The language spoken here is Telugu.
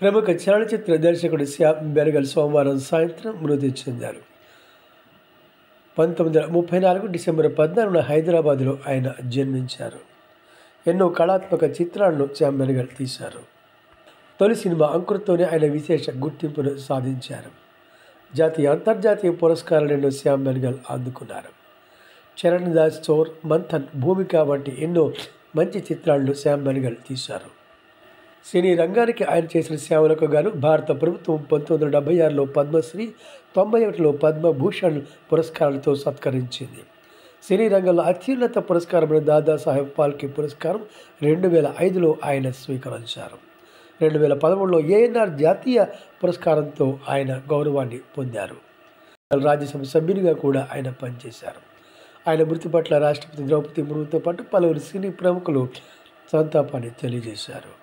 ప్రముఖ చలనచిత్ర దర్శకుడు శ్యామ్ బెనగల్ సోమవారం సాయంత్రం మృతి చెందారు. 1934 డిసెంబర్ 14న హైదరాబాద్లో ఆయన జన్మించారు. ఎన్నో కళాత్మక చిత్రాలను శ్యామ్ బెనగల్ తీశారు. తొలి సినిమా అంకుర్తోనే ఆయన విశేష గుర్తింపును సాధించారు. జాతీయ అంతర్జాతీయ పురస్కారాలను శ్యామ్ బెనగల్ అందుకున్నారు. చరణ్ దాస్, చోర్, మంథన్, భూమిక వంటి ఎన్నో మంచి చిత్రాలను శ్యామ్ బెనగల్ తీశారు. సినీ రంగానికి ఆయన చేసిన సేవలకు గాను భారత ప్రభుత్వం 1976లో పద్మశ్రీ, 91లో పద్మభూషణ్ పురస్కారాలతో సత్కరించింది. సినీ రంగంలో అత్యున్నత పురస్కారమైన దాదాసాహెబ్ ఫాల్కే పురస్కారం 2005లో ఆయన స్వీకరించారు. 2013లో ఏఎన్ఆర్ జాతీయ పురస్కారంతో ఆయన గౌరవాన్ని పొందారు. రాజ్యసభ సభ్యునిగా కూడా ఆయన పనిచేశారు. ఆయన మృతి పట్ల రాష్ట్రపతి ద్రౌపది ముర్ముతో పాటు పలువురు సినీ ప్రముఖులు సంతాపాన్ని తెలియజేశారు.